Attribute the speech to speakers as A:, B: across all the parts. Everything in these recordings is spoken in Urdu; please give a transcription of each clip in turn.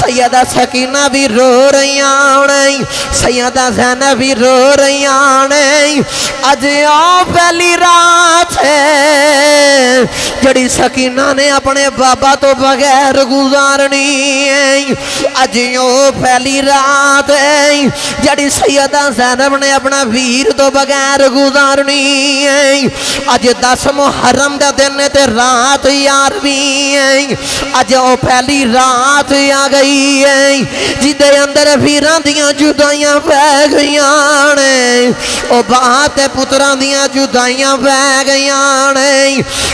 A: سیدہ سکینہ بھی رو رہی آنے سیدہ زینب بھی رو رہی آنے اج آؤ پہلی رات ہے جڑی سکینہ نے اپنے بابا تو بغیر گزارنی ہے اج آؤ پہلی رات ہے جڑی سیدہ زینب نے اپنا ویر تو بغیر گزارنی ہے اج 10 محرم دا دن تے رات 11ویں ہے اج آؤ پہلی رات آ گئی ہے جدے اندر ویراں دیاں جدائیاں پہ گئیاں نے او بات پتراں دیاں جدائیاں پہ گئیاں نے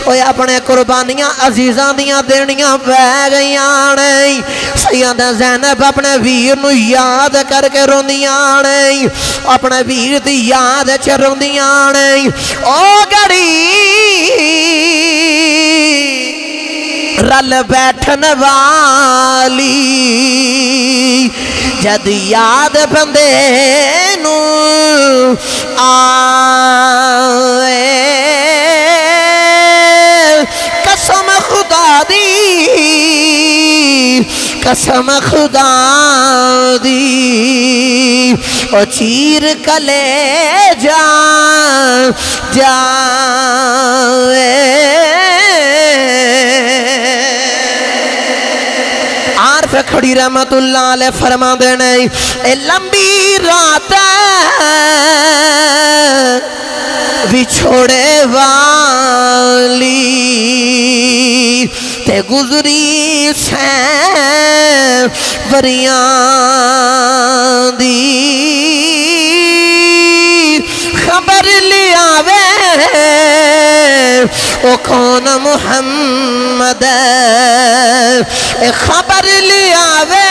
A: او اپنے قربانیاں عزیزاں دیاں دینیاں پہ گئیاں نے سیدہ زینب اپنے ویر نو یاد کر کے روندیاں نے اپنے ویر دی یاد چ روندیاں نے او گڑی رل بیٹھن والی جد یاد بندے نو آئے قسم خدا دی قسم خدا دی او چیر کلے جائے عارف کھڑی رحمت اللہ علیہ فرما دینے اے لمبی رات بھی چھوڑے والی تے گزری سین وریاں دی خبر لیا وے او کون محمد اے خبر لیا وے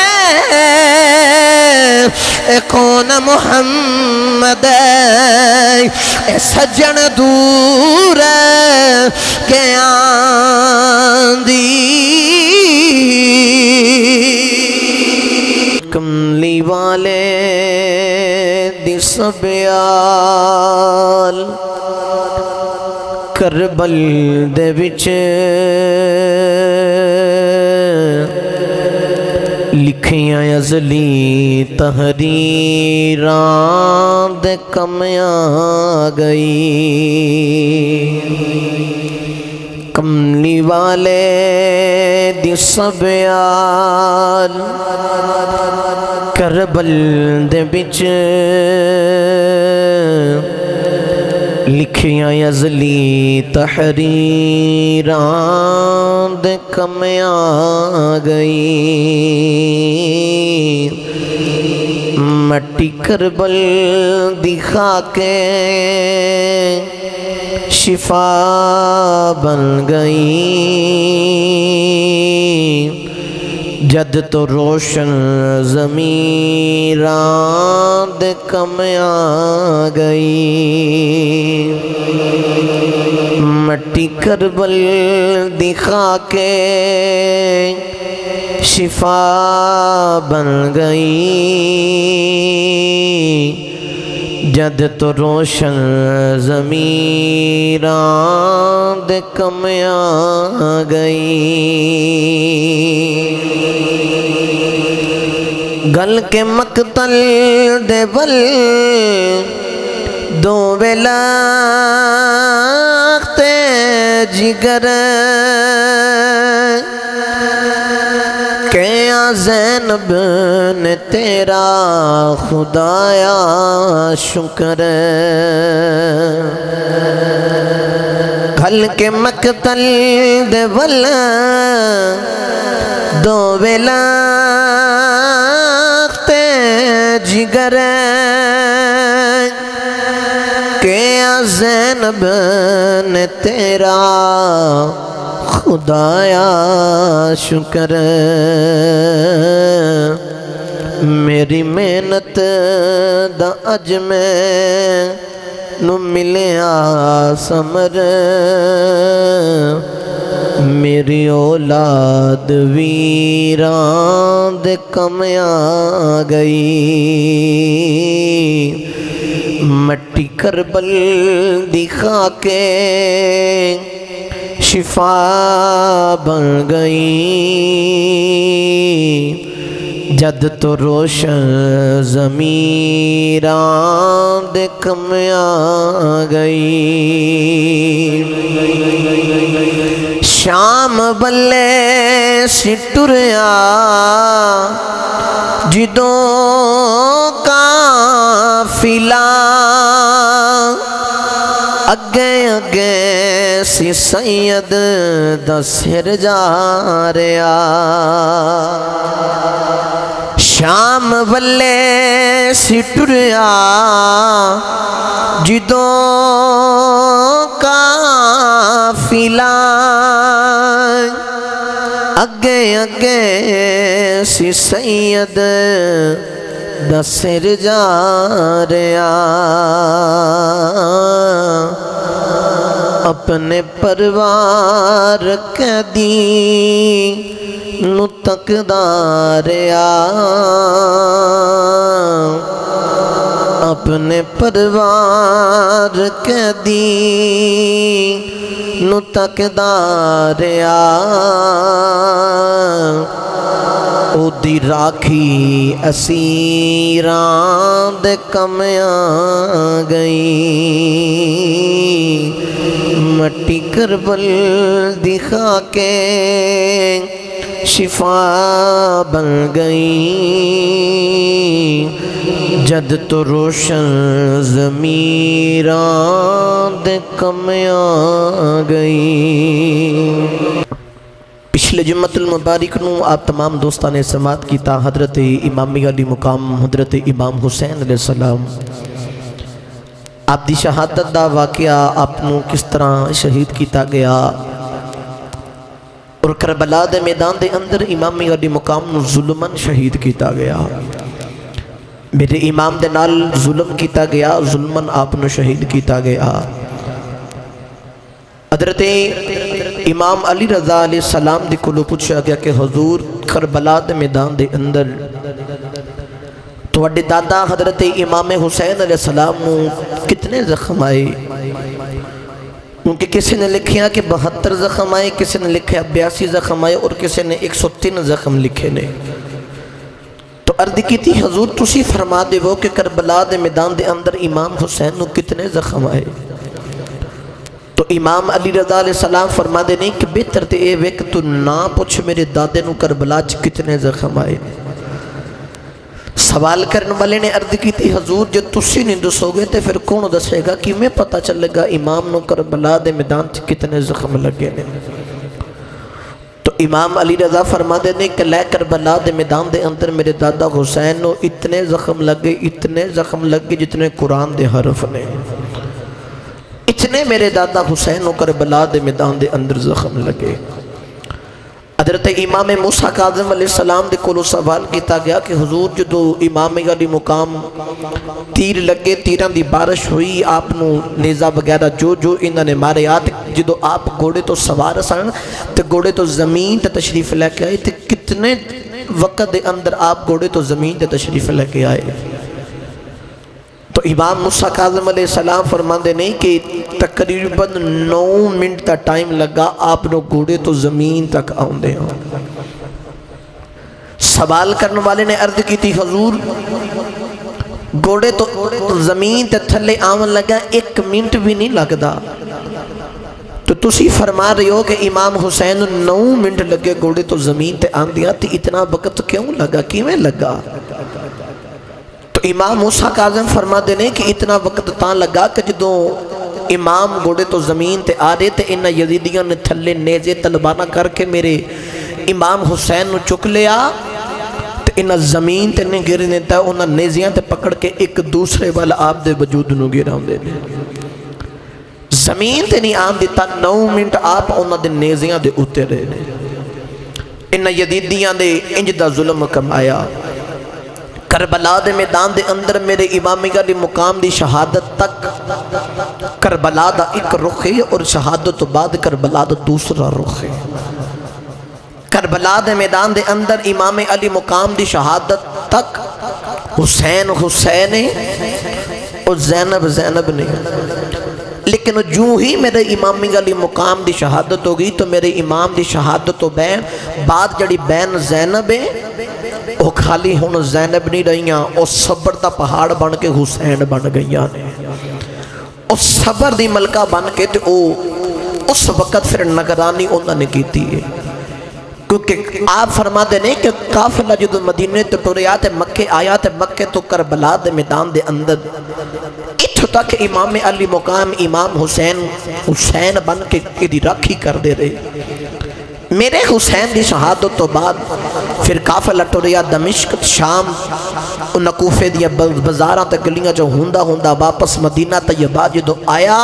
A: اے کون محمد اے سجن دور گیا دی کملی والے دی سبیال کربل دے وچ لکھیاں ازلی تحریراں دے کمیاں گئی کملی والے دی سبیال کربل دے وچ لکھیاں ازلی تحریراں دے کمیاں گئی مٹی کربل دی خاکیں شفا بن گئی جد تو روشن ضمیراں دے کمیاں گئی مٹی کربل دی خاکیں شفا بن گئی جد تو روشن ضمیراں دے کمیاں گئی گل کے مقتل دے ول دو ویلاخت جگر کیا زینب نے تیرا خدایا شکر گل کے مقتل دے ول دو ویلاخت جگر کیا زینب نے تیرا خدایا شکر میری محنت دا اج میں نو ملیا سمر میری اولاد ویران دے کمیاں گئی مٹی کربل دی خاکیں شفا بن گئی جد تو روشن ضمیراں دے کم آ گئی شام بلے سٹریا جدوں قافلہ اگے اگے سی سید دا سر جا رہا شام بلے سٹریا جدوں قافلہ اگے اگے سی سید دا سر جا رہا اپنے پروار قیدی نو تکدا رہا اپنے پروار قیدی نو تکدا رہا او دی راکھی اسیراں دے کم آ گئی مٹی کربل دی خاکیں شفا بن گئی جد تو روشن ضمیراں دے کم آ گئی پچھلے جمعۃ المبارک نو آپ تمام دوستان نے سماعت کیتا حضرت امامی علی مقام حضرت امام حسین علیہ السلام آپ دی شہادت دا واقعہ آپ نو کس طرح شہید کیتا گیا اور کربلا دے میدان دے اندر امامی علی مقام نو ظلمن شہید کیتا گیا میرے امام دے نال ظلم کیتا گیا ظلمن آپ نو شہید کیتا گیا حضرت امام علی رضا علیہ السلام دی کلو پوچھا گیا کہ حضور کربلا دے میدان دے اندر تو وڈے دادا حضرت امام حسین علیہ السلام کتنے زخم آئے کیونکہ کسی نے لکھیا کہ 72 زخم آئے کسی نے لکھیا 82 زخم آئے اور کسی نے 103 زخم لکھے نے تو عرض کی تھی حضور تسی فرما دے وہ کہ کربلا دے میدان دے اندر امام حسین نو کتنے زخم آئے تو امام علی رضا علیہ السلام فرما دے نہیں کہ بہتر تے اے وے کہ تو نہ پوچھ میرے دادے نو کربلا چ کتنے زخم آئے سوال کرنے والے نے عرض کی تھی حضور جو تسی نہیں دسو گے تے پھر کون دسے گا کہ میں پتہ چلے گا امام نو کربلا دے میدان چ کتنے زخم لگے نے تو امام علی رضا فرما دے نے کہ لے کربلا دے میدان دے اندر میرے دادا حسین نو اتنے زخم لگے جتنے قرآن دے حرف نے اتنے میرے دادا حسین نو کربلا دے میدان دے اندر زخم لگے حضرت امام موسیٰ کاظم علیہ السلام دے کولو سوال کیتا گیا کہ حضور جدو امام علی مقام تیر لگے تیران دی بارش ہوئی آپ نو نیزہ وغیرہ جو انہوں نے مارے آتے جدو آپ گھوڑے تو سوار سن تے گھوڑے تو زمین تے تشریف لے کے آئے تے کتنے وقت دے اندر آپ گھوڑے تو زمین تے تشریف لے کے آئے تو امام موسیٰ کاظم علیہ السلام فرماندے نہیں کہ تقریباً 9 منٹ تا ٹائم لگا آپ نو گھوڑے تو زمین تک آؤندے ہوں سوال کرنے والے نے عرض کی تھی حضور گھوڑے تو زمین تے تھلے آون لگا 1 منٹ بھی نہیں لگدا تو تسی فرما رہے ہو کہ امام حسین 9 منٹ لگے گھوڑے تو زمین تے آن دیا تے اتنا وقت کیوں لگا کیویں لگا تو امام موسیٰ کاظم فرما دینے کہ اتنا وقت تاں لگا کہ جدوں امام گھوڑے تو زمین تے آ رہے تے انہاں یزیدیاں نے تھلے نیزے طلبانہ کر کے میرے امام حسین نو چک لیا تے انہاں زمین تے نہیں گرنے تا انہاں نیزیاں تے پکڑ کے ایک دوسرے والا آپ دے وجود نو گراؤں دے زمین تے نہیں آن دیتا 9 منٹ آپ انہاں دے نیزیاں دے اتے رہے انہاں یزیدیاں دے انج دا ظلم کمایا کربلا دے میدان دے اندر میرے امام علی مقام دی شہادت تک کربلا دا ایک رخ ہے اور شہادت تو بعد کربلا دا دوسرا رخ ہے کربلا دے میدان دے اندر امام علی مقام دی شہادت تک حسین ہے اور زینب نے لیکن جو ہی میرے امام علی مقام دی شہادت ہوگی تو میرے امام دی شہادت تو بعد جڑی بین زینب ہے وہ خالی ہوں زینب نہیں رہیاں، وہ صبر دا پہاڑ بن کے حسین بن گئیاں نے، وہ صبر دی ملکہ بن کے تے اس وقت پھر نگرانی انہوں نے کیتی ہے، کیونکہ آپ فرماتے نہیں کہ قافلہ جدو مدینے تو ٹوریا تے مکے آیا تے مکے تو کربلا دے میدان دے اندر اتھو تک امام علی مقام امام حسین بن کے دی راکھی کر دے رہے۔ میرے حسین دی شہادت تو بعد پھر قافلہ ٹوریا دمشق شام نکوفے دیا بزاراں تے گلیاں جو ہوندا واپس مدینہ طیبہ جدو آیا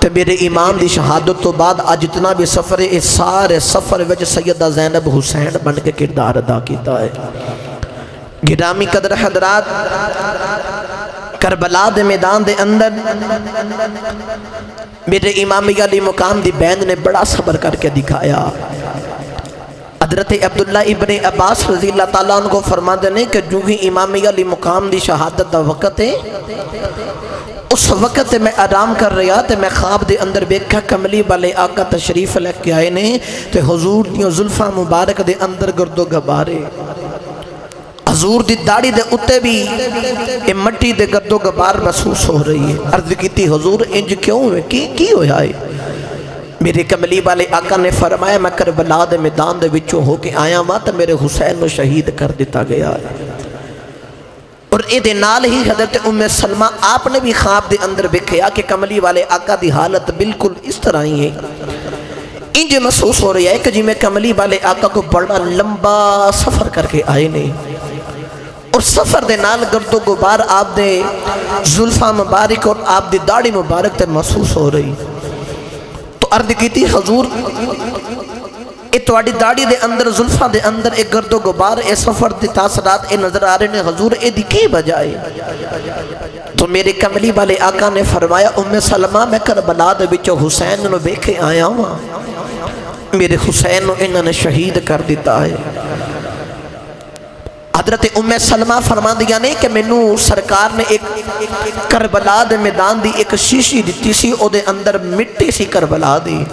A: تے میرے امام دی شہادت تو بعد آج جتنا بھی سفر ہے اس سارے سفر وچ سیدہ زینب حسین بن کے کردار ادا کیتا ہے۔ گرامی قدر حضرات، کربلا دے میدان دے اندر میرے امام علی مقام دی بہن نے بڑا صبر کر کے دکھایا۔ حضرت عبداللہ ابن عباس رضی اللہ تعالیٰ عنہ کو فرما دینے کہ جو ہی امام علی مقام دی شہادت دا وقت ہے، اس وقت میں آرام کر رہا تھے، میں خواب دے اندر بیکھا کملی والے آقا تشریف لے کے آئے نے تے حضور دیوں زلفہ مبارک دے اندر گرد و غبارے، حضور دی داڑھی دے اتے بھی یہ مٹی دے گرد و غبار محسوس ہو رہی ہے۔ عرض کی تھی حضور انج کیوں ہے، کی ہویا ہے؟ میرے کملی والے آقا نے فرمایا میں کربلا دے میدان دے وچوں ہو کے آیا ہوا تو میرے حسین کو شہید کر دیتا گیا ہے۔ اور اے دے نال ہی حضرت ام سلمہ آپ نے بھی خواب دے اندر بکھیا کہ کملی والے آقا دی حالت بالکل اس طرح ہی ہے، انج محسوس ہو رہی ہے کہ جی میں کملی والے آقا کو بڑا لمبا سفر کر کے آئے نہیں، اور سفر دے نال گرد و غبار آپ دے زلفہ مبارک اور آپ دی داڑھی مبارک تے محسوس ہو رہی۔ تو عرض کی تھی حضور اے تواڈی داڑھی دے اندر زلفہ دے اندر ایک گرد و غبار اے سفر دے تاثرات اے نظر آ رہے نے، حضور اے دی کی بجائے؟ تو میرے کملی والے آقا نے فرمایا ام سلمہ میں کربلا دے وچوں حسین نو ویکھے آیا ہوں، میرے حسین نو انہوں نے شہید کر دیتا ہے۔ حضرت ام سلمہ فرما دیا نہیں کہ مینوں سرکار نے ایک کربلا دے میدان دی ایک شیشی دیتی سی، او دے اندر مٹی سی کربلا دی،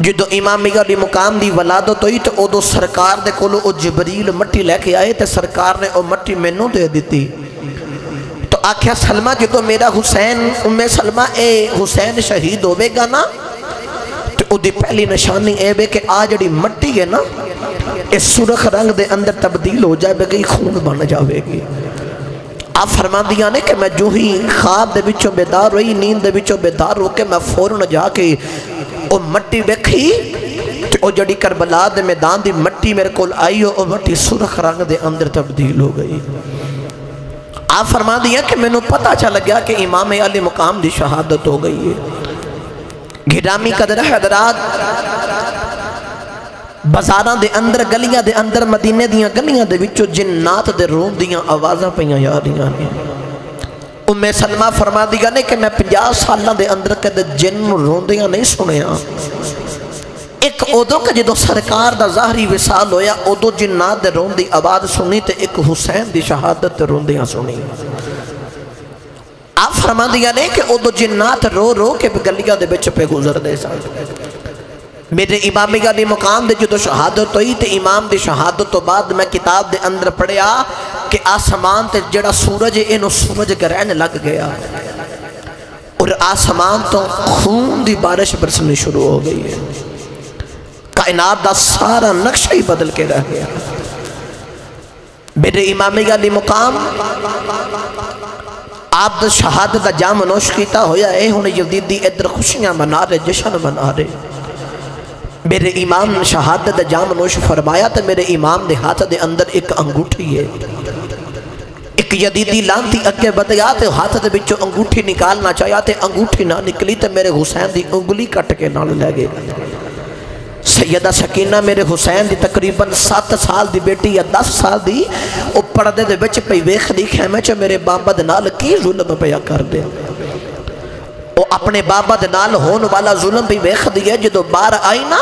A: جدو امام علی مقام دی ولادت ہوئی تو او دو سرکار دے کولو او جبریل مٹی لے کے آئے تے سرکار نے او مٹی مینوں دے دیتی۔ تو آکھیا سلمہ جدو میرا حسین ام سلمہ اے حسین شہید ہوئے گا نا تو او دی پہلی نشانی اے بے کہ آج جڑی مٹی ہے نا اس سرخ رنگ دے اندر تبدیل ہو جائے گی، خون بن جاوے گی۔ آپ فرما دیا نے کہ میں جو ہی خواب دے بچوں بیدار ہوئی، نیند دے بچوں بیدار ہو کے میں فوراً جا کے او مٹی بیکھی تو او جڑی کربلا دے میدان دی مٹی میرے کول آئی ہو، او مٹی سرخ رنگ دے اندر تبدیل ہو گئی۔ آپ فرما دیا کہ میں نے پتہ چل گیا کہ امام علی مقام دی شہادت ہو گئی ہے۔ گرامی قدر حضرات، بازاراں دے اندر گلیاں دے اندر مدینے دیاں گلیاں دے وچوں جنات دے رون دیاں آوازاں پیاں جا رہیاں نے۔ ام سلمہ فرما دیا نے کہ میں 50 سالاں دے اندر کدے جن روندیاں نہیں سنیا۔ ایک ادو کہ جدو سرکار دا ظاہری وصال ہویا ادو جنات دے رون دی آواز سنی تے ایک حسین دی شہادت دے روندیاں سنی۔ آپ فرما دیا نے کہ ادو جنات رو رو کے گلیاں دے بچ پہ گزر دے سا۔ میرے امام علی مقام دے جدو شہادت ہوئی تے امام دی شہادت تو بعد میں کتاب دے اندر پڑھیا کہ آسمان تے جڑا سورج انہوں سورج گرہن لگ گیا اور آسمان تو خون دی بارش برسنی شروع ہو گئی ہے، کائنات دا سارا نقشہ ہی بدل کے رہ گیا۔ میرے امام علی مقام آپ دا شہادت دا جام نوش کیتا ہویا اے ہونے یزیدی ادھر خوشیاں منا رہے، جشن منا رہے۔ میرے امام نے شہادت دا جام نوش فرمایا تو میرے امام دے ہاتھ دے اندر ایک انگوٹھی ہے، ایک یزیدی لانتی اگے بدیا تے ہاتھ دے بچوں انگوٹھی نکالنا چاہیا تے انگوٹھی نہ نکلی تے میرے حسین دی انگلی کٹ کے نال لے گئے۔ سیدہ سکینہ میرے حسین دی تقریباً 7 سال دی بیٹی یا 10 سال دی او پردے دے بچ پہ ویکھ دی خیمے چ میرے بابا دے نال کی ظلم پیا کر دے، او اپنے بابا دے نال ہون والا ظلم بھی ویکھ دی ہے۔ جدو بار آئی نا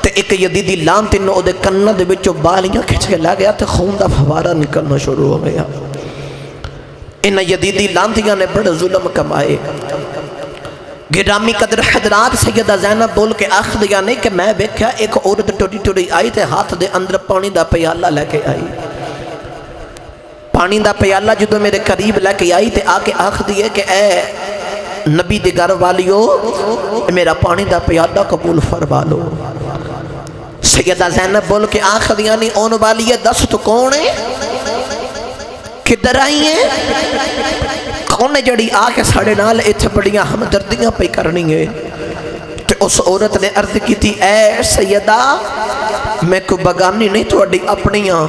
A: تے ایک یزیدی لانتی نے او دے کنہ دے بچوں بالیاں کھچ کے لے گیا تے خون دا فوارہ نکلنا شروع ہو گیا۔ ان یزیدی لانتیاں نے بڑے ظلم کمائے۔ گرامی قدر حضرات سیدہ زینب بول کے آخ دیا نہیں کہ میں بیکھیا ایک عورت ٹوڑی ٹوڑی آئی تے ہاتھ دے اندر پانی دا پیالہ لے کے آئی پانی دا پیالہ جدو میرے قریب لے کے آئی تے آکے آخ دیئے کہ اے نبی دے گھر والیو میرا پانی دا پیالہ قبول فرما لو سیدہ زینب بول کے آخ دیا نہیں اون والی ہے دس تو کون ہے کدھر آئی ہیں کون ہے جڑی آکے ساڑے نال اتھے بڑیاں ہمدردیاں پہ کرنی ہے تے اس عورت نے عرض کی تھی اے سیدہ میں کو بگانی نہیں تو اڈی اپنیاں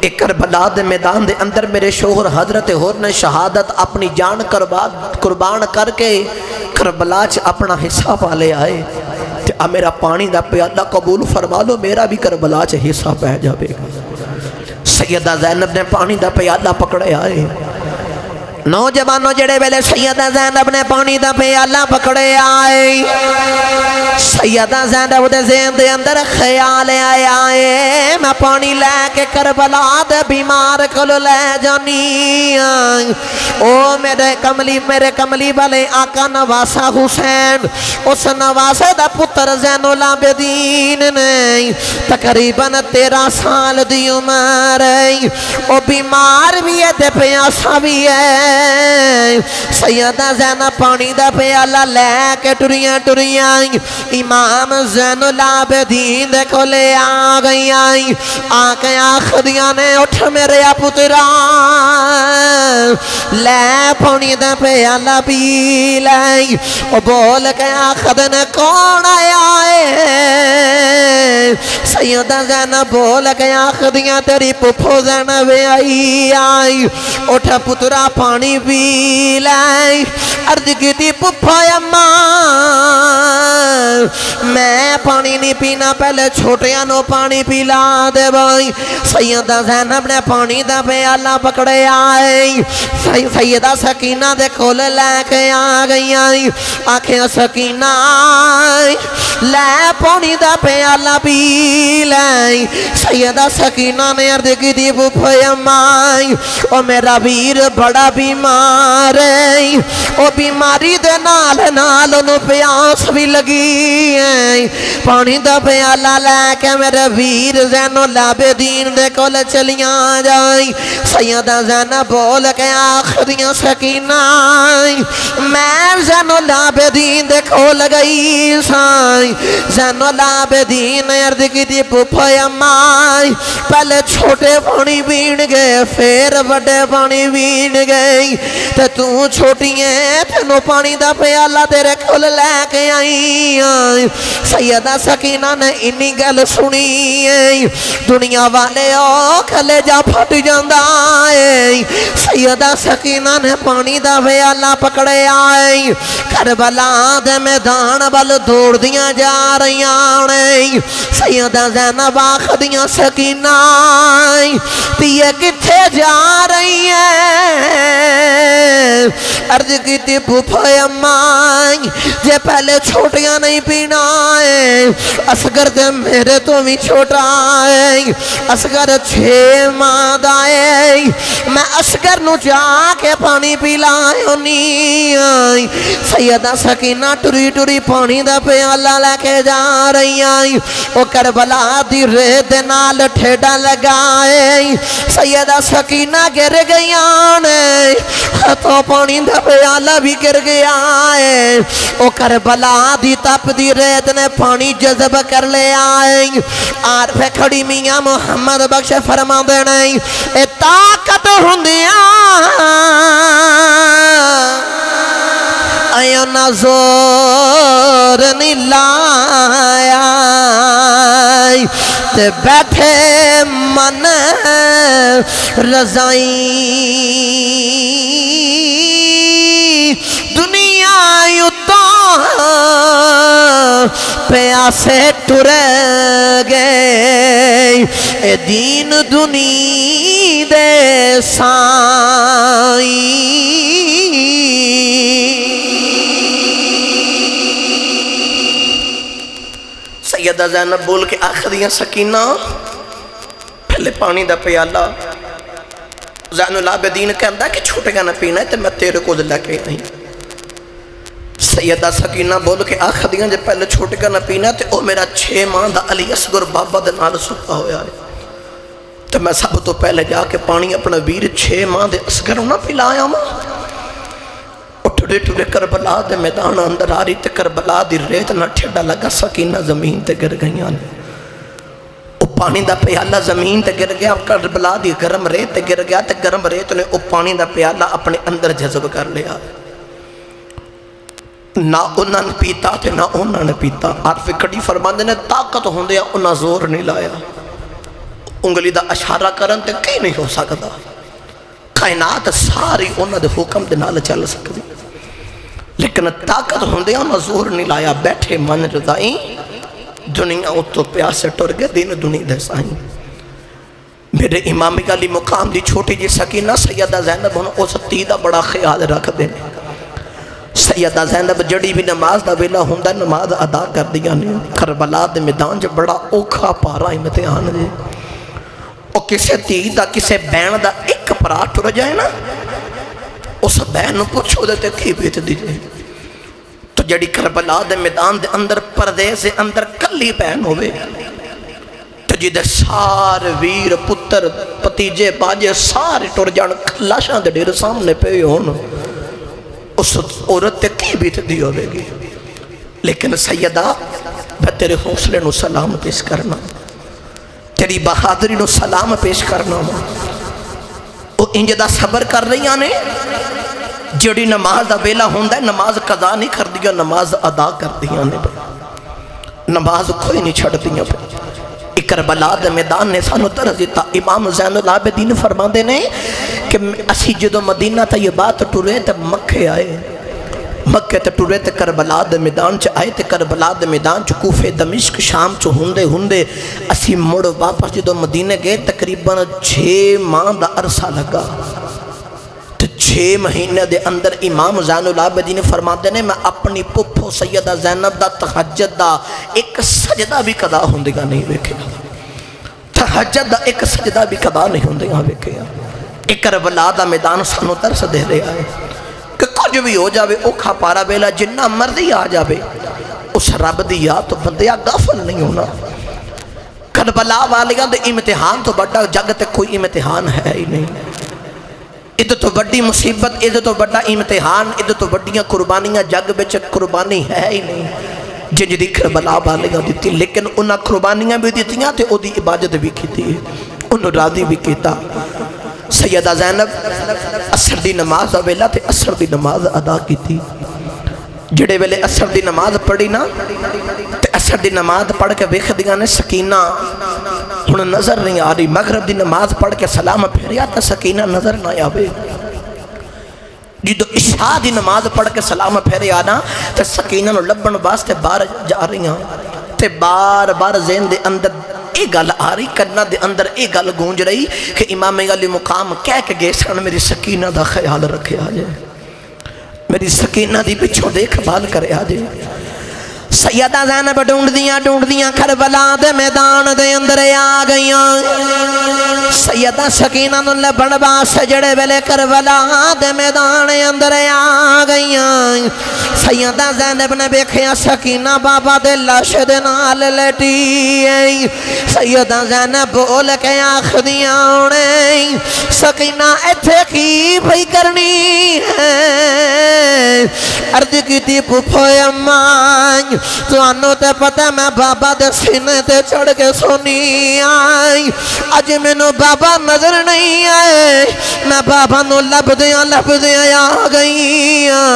A: ایک کربلا دے میدان دے اندر میرے شوہر حضرت ہور نے شہادت اپنی جان قربان کر کے کربلا چ اپنا حصہ پالے آئے تے اب میرا پانی دا پیالہ قبول فرما لو میرا بھی کربلا چ حصہ پہ جاوے گا سیدہ زینب نے پانی دا پیالہ پکڑے آئے نوجوانوں جڑے ویلے سیدہ زینب نے پانی دا پیالہ پکڑے آئے سیدہ زینب دے ذہن دے اندر خیال آئے میں پانی لے کے کربلا دے بیمار کلو لے جانی او میرے کملی والے آقا نواسہ حسین اس نواسہ دا پتر زین العابدین نے تقریباً 13 سال دی عمر او بیمار بھی ہے تے پیاسا بھی ہے سیدہ زینب پانی دا پیالہ لے کے ٹریاں امام زین العابدین دے کو لے آگئی آکے آخدیاں نے اٹھ میرے پترا لے پانی دا پیالہ پی لے او بول کے آخد نے کون آیا ہے سیدہ زینب بول کے آخدیاں تیری پپھو زینب آئی اٹھ پترا پانی پی لے عرض کی تھی پپھا اماں میں پانی نہیں پینا پہلے چھوٹیاں نو پانی پیلا دے بھائی سیدہ زینب نے پانی دا پیالہ پکڑے آئی سیدہ سکینہ دے کھول لے کے آگئی آنکھیں سکینہ لے پانی دا پیالہ پی لے سیدہ سکینہ نے عرض کی تھی پپھا اماں او میرا ویر بڑا بیمار ہے او بیماری دے نال انہوں پیاس بھی لگی ہے پانی دا پیالہ لے کے میرے ویر زین العابدین دے کول چلیاں جائی سیدہ زینب بول کے آخریاں سکینہ میں زین العابدین دے کول گئی سائی زین العابدین عرض کی تھی پپھا اماں پہلے چھوٹے پانی پین گئے پھر بڑے پانی پین گئی تے تو چھوٹی ہیں تینوں پانی دا پیالہ تیرے کھول لے کے آئی سیدہ سکینہ نے انی گل سنی دنیا والے کھلے جا پھٹ جاندہ سیدہ سکینہ نے پانی دا پیالہ پکڑے آئی کربلا دے میدان بل دوڑ دیاں جا رہی آنے سیدہ زینب آخ دیاں سکینہ تیے کتھے جا رہی ہے عرض کی تھی پپھا اماں جے پہلے چھوٹیاں نہیں پینا ہے اصغر دے میرے تو بھی چھوٹا ہے اصغر 6 ماہ دا ہے میں اصغر نو جا کے پانی پی لائے ہونی سیدہ سکینہ ٹری پانی دا پیالہ لے کے جا رہی آئی او کربلا دی ریت نال ٹھیڈا لگائے سیدہ سکینہ گر گئی آنے تو پانی دا پیالہ بھی گر گیا ہے او کربلا دی تپ دی ریت نے پانی جذب کر لے آئے عارف کھڑی میاں محمد بخش فرما دینے اے طاقت ہوندیاں آیا نظور نہیں لایا تے بیٹھے من رضائی دنیا یوتا پیاسے ٹر گئے اے دین دنی دے سائی سیدہ زینب بول کے آخریاں سکینہ پہلے پانی دا پیالہ زین العابدین کہندہ کہ چھوٹے گا نہ پینا ہے تو میں تیرے کو دلہ کے نہیں سیدہ سکینہ بول کے آخدیاں جب پہلے چھوٹے کا نہ پینا تے او میرا 6 ماہ دا علی اصغر بابا دے نال ستا ہویا ہے تو میں سب تو پہلے جا کے پانی اپنا ویر 6 ماہ دے اصغر نہ پلایا ماں ٹھڑے ٹھڑے کربلا دے میدان اندر آ رہی تے کربلا دی ریت نہ ٹھڑا لگا سکینہ زمین تے گر گئیاں او پانی دا پیالہ زمین تے گر گیا کربلا دی گرم ریت تے گر گیا تے گرم ریت نے او پانی دا پیالہ اپنے اندر جذب کر لیا نہ انہاں نے پیتا تے نہ انہاں نے پیتا عارف کڑی فرماندے نے طاقت ہوندے انہاں زور نہیں لایا انگلی دا اشارہ کرن تے کہیں نہیں ہو سکتا کائنات ساری انہاں دے حکم دے نال چل سکتی لیکن طاقت ہوندے انہاں زور نہیں لایا بیٹھے من رضائیں دنیا اتو پیاسے ٹر گئے دین دنیا دے سائیں میرے امامی علی مقام دی چھوٹی جی سکینہ سیدہ زینب ہونا اس تیدہ بڑا خیال رکھ دینے سیدہ زینب جڑی بھی نماز دا ویلا ہوندہ نماز ادا کر دیا نہیں کربلا دے میدان جو بڑا اوکھا پارا امتحان دے اور کسے تیدہ کسے بین دا ایک پرات ٹر جائے نا اس بین پوچھو دیتے کی بیت دیجئے تو جڑی کربلا دے میدان دے اندر پردے سے اندر کلی بین ہوئے تو جدے سارے ویر پتر پتیجے باجے سارے ٹر جان کلاشاں دے دیر سامنے پہ ہون اس عورت تے کی بیت دی ہوئے گی لیکن سیدہ میں تیرے حوصلے نو سلام پیش کرنا تیری بہادری نو سلام پیش کرنا او انجدہ صبر کر رہی آنے جڑی نماز دا بیلا ہوندہ ہے نماز قضا نہیں کر دیا نماز ادا کر دیا نے نماز کوئی نہیں چھڑ دیا کربلا دے میدان نے سانو درس دیتا امام زین العابدین فرما دے نے کہ اسی جدو مدینہ تا یہ بات ٹورے تے مکہ آئے مکہ تے ٹورے تے کربلا دے میدان چ آئے تے کربلا دے میدان چ کوفے دمشق شام چ ہندے اسی مڑ واپس جدو مدینہ گئے تقریباً 6 ماہ دا عرصہ لگا تو 6 مہینے دے اندر امام زین العابدین فرما دے نے میں اپنی پپھو سیدہ زینب دا تہجد دا ایک سجدہ بھی قضا ہوندے گا نہیں ویکھے تہجد دا ایک سجدہ بھی قضا نہیں ہوندے گا ویکھے ایک کربلا دا میدان سانو درس دے رہے آئے کہ کچھ بھی ہو جاوے اوکھا پارا بیلا جنہ مرضی آ جاوے اس رب دی یاد تو بندیا غافل نہیں ہونا کربلا والیاں دے امتحان تو بڑا جگ تے کوئی امتحان ہے ہی نہیں ادھر تو بڑی مصیبت ادھر تو بڑا امتحان ادھر تو بڑیاں قربانیاں جگ بچ قربانی ہے ہی نہیں جن جدی کربلا والیاں دیتی لیکن انہاں قربانیاں بھی دیتیاں تے او دی عبادت بھی کیتی ہے انہوں راضی بھی کیتا سیدہ زینب اثر دی نماز ویلا تے اثر دی نماز ادا کی تھی جڑے ویلے اثر دی نماز پڑھی نا تے اثر دی نماز پڑھ کے ویکھ دیاں نے سکینہ ہن نظر نہیں آ رہی مغرب دی نماز پڑھ کے سلام پھیریا تے سکینہ نظر نہ آوے جدو عشاء دی نماز پڑھ کے سلام پھیریا نا تے سکینہ نو لبن واسطے باہر جا رہی ہیں تے بار بار ذہن دے اندر ایک گل آ رہی کرنا دے اندر ایک گل گونج رہی کہ امام علی مقام کہہ کے گئے سن میری سکینہ دا خیال رکھے آجے میری سکینہ دی پچھو دیکھ بھال کرے آجے سیدہ زینب ڈھونڈ دیاں کربلا دے میدان دے اندر آ گئیاں سیدہ سکینہ نو لبن واسطے جڑے ویلے کربلا دے میدان اندر آ گئیاں سیدہ زینب نے ویکھیا سکینہ بابا دے لاش دے نال لیٹی سیدہ زینب بول کے آخدیاں نے سکینہ ایتھے کی بھئی کرنی ہے عرض کی تھی پھوپھو اماں تو انہوں تے پتہ میں بابا دے سینے تے چڑھ کے سونی آئی اج میں نو بابا نظر نہیں آئے میں بابا نو لب دیا آ گئی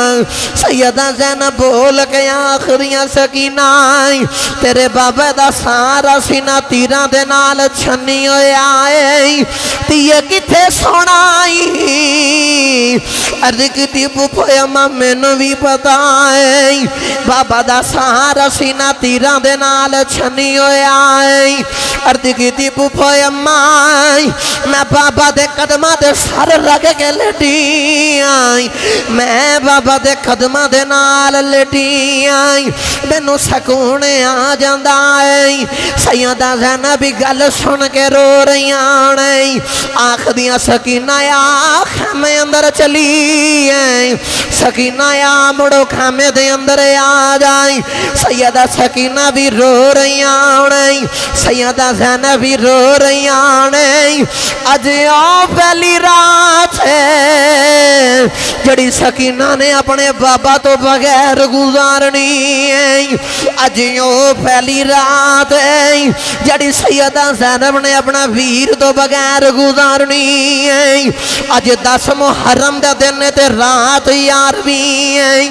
A: سیدہ زینب بول کے آخریاں سکینہ آئی تیرے بابا دا سارا سینہ تیرہ دے نال چھنی ہوئے آئے تیے کتے سونا آئی عرض کتی پوپو اماں میں نو بھی پتا ہے بابا دا سارا سینہ تیرہ دے نال چھنی ہوئے آئے عرض کتی پوپو اماں میں بابا دے قدمہ دے سر رکھ کے لیٹی آئی میں بابا دے قدمہ دے نال لیٹی آئی مینوں سکون آ جاندا ہے سیدہ زینب گل سن کے رو رہی آنے آنکھ دیاں سکینہ آنکھ میں اندر چلی آئی سکینہ یا مڑو کھامے دے اندر آ جائی سیدہ سکینہ بھی رو رہی آنے سیدہ زینب بھی رو رہی آنے اج آؤ پہلی رات ہے جڑی سکینہ نے اپنے بابا تو بغیر گزارنی ہے اج آؤ پہلی رات ہے جڑی سیدہ زینب نے اپنا ویر تو بغیر گزارنی ہے اج 10 محرم دے دن تے رات یار بھی ہے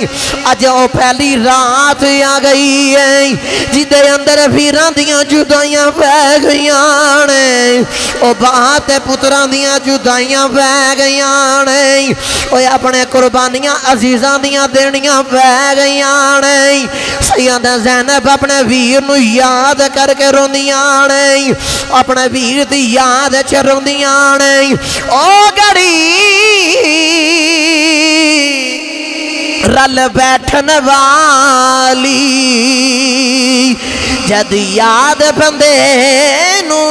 A: اج آؤ پہلی رات آ گئی ہے جدے اندر ویران دیاں جدائیاں پہ گئیاں نے او بات پتران دیاں جدائیاں پہ گئیاں نے او اپنے قربانیاں عزیزاں دیاں دینیاں پہ گئیاں نے سیدہ زینب اپنے ویر نو یاد کر کے روندیاں نے اپنے ویر دی یاد چ روندیاں نے او گڑی رل بیٹھن والی جد یاد بندے نو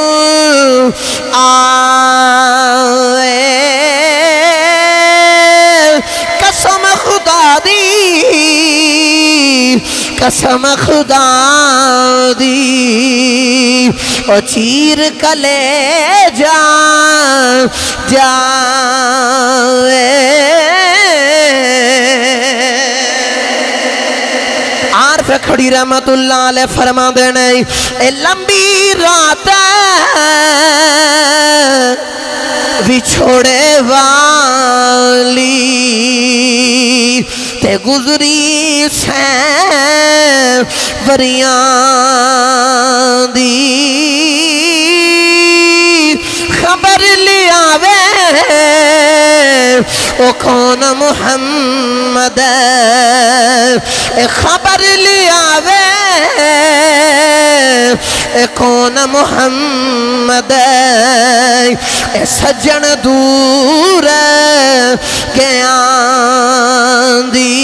A: آئے قسم خدا دی قسم خدا دی او چیر کلے جائے عارف کھڑی رحمت اللہ علیہ فرما دینے اے لمبی رات بچھوڑے والی تے گزری سین وریان دی خبر لیا وے او کون محمد اے خبر لیا وے اے کون محمد اے سجن دور گیان دی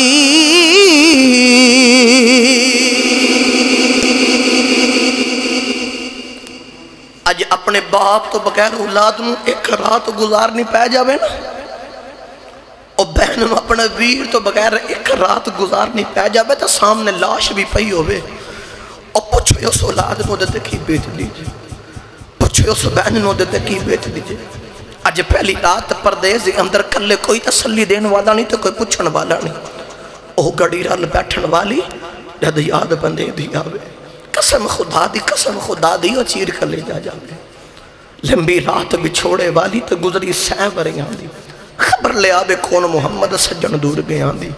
A: اج اپنے باپ تو بغیر اولاد نو ایک رات گزارنی پہ جاوے نا اور بہن نو اپنے ویر تو بغیر ایک رات گزارنی پہ جاوے تو سامنے لاش بھی پئی ہوئے اور پوچھو اس اولاد نو دے کی بیت لیجئے پوچھو اس بہن نو دے کی بیت لیجئے اج پہلی رات پردیس اندر کلے کوئی تسلی دین والا نہیں تو کوئی پوچھن والا نہیں او گڑی رل بیٹھن والی جد یاد بندے دی آوے قسم خدا دی او چیر کر لے جا جاوے لمبی رات بچھوڑے والی تو گزری سین وریاں دی خبر لے آبے کون محمد سجن دور گئے آندی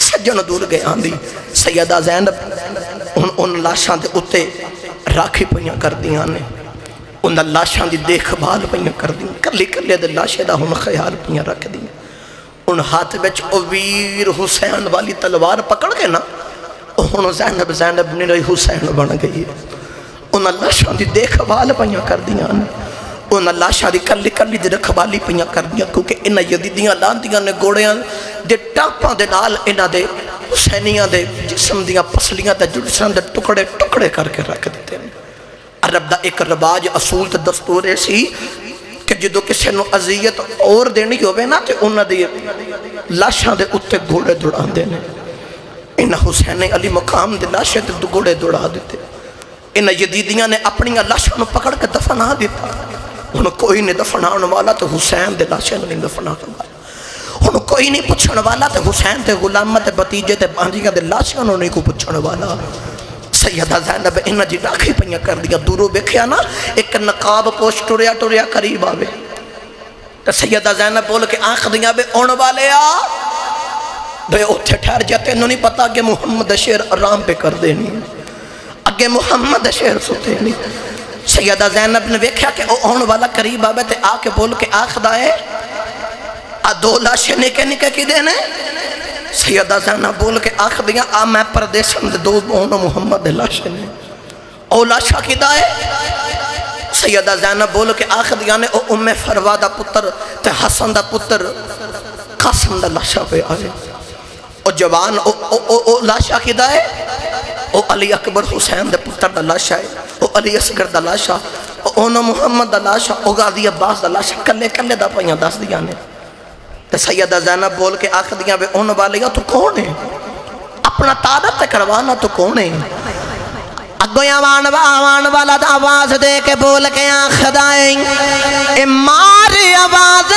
A: سجن دور گئے آندی سیدہ زینب ان لاشاں دے اتے راکھی پہیاں کر دیاں نے ان لاشاں دی دیکھ بھال پہیاں کر دیاں کلے دے لاشے دا ہم خیال پہیاں رکھ دیاں ان ہاتھ بچ او ویر حسین والی تلوار پکڑ گئے نا انہوں زینب نہیں رہی حسین بن گئی ہے ان لاشاں دی دیکھ بھال پہیاں کر دیاں نے ان لاشاں دی کلی دی رکھوالی پہیاں کر دیاں کیونکہ انہ یزیدیاں لاندیاں نے گوڑیاں دے ٹاپاں دے نال انہ دے حسینیاں دے جسم دیاں پسلیاں دے جسم دے ٹکڑے کر کے رکھ دیتے ہیں عرب دا ایک رواج اصول تے دستور ایسی کہ جدو کسی نو عذیت اور دینی ہوئے نا تے انہ دے لاشاں دے اتے گھوڑے دوڑان دینے انہ حسین علی مقام دے لاشے تے گھوڑے دوڑا دیتے انہ یزیدیاں نے اپنی لاشاں نو پکڑ کے دفنا دیتا انہوں کوئی نہیں دفنان والا تو حسین دے لاشے نہیں دفنان والا انہوں کوئی نہیں پچھن والا تو حسین دے غلامت بتیجے دے بانجیاں دے لاشے انہوں نہیں کو پچھن والا سیدہ زینب انہ جی راکھی پہیاں کر دیا دورو بیکھیا نا ایک نقاب پوش ٹوریا قریب آوے تو سیدہ زینب بول کے آنکھ دیا بے اون والے آ بے اتھے ٹھہر جاتے انہوں نہیں پتا کہ محمد شیر آرام پہ کر دینی اگے محمد شیر سوتے نہیں سیدہ زینب نے ویکھیا کہ اون والا قریب آوے تے آ کے بول کے آنکھ دائے دو لاشے نکے کی دینے سیدہ زینب بول کے آنکھ دیا میں پردیسن دے دو اونو محمد لاشے نے او لاشا کی دائے سیدہ زینب بول کے آخر یعنی او ام فروا دا پتر تے حسن دا پتر قاسم دا لاشا پہ آئے او جوان او لاشا کی دا ہے او علی اکبر حسین دے پتر دا لاشا ہے او علی اصغر دا لاشا او محمد دا لاشا او غازی عباس دا لاشا کلے کلے دا پہیاں دس دیا نے تے سیدہ زینب بول کے آخر دیا بے اون والیا تو کون ہے اپنا تعداد کروانا تو کون ہے اگوی آوان والا دا آواز دے کے بول کے آخر دائیں ماری آواز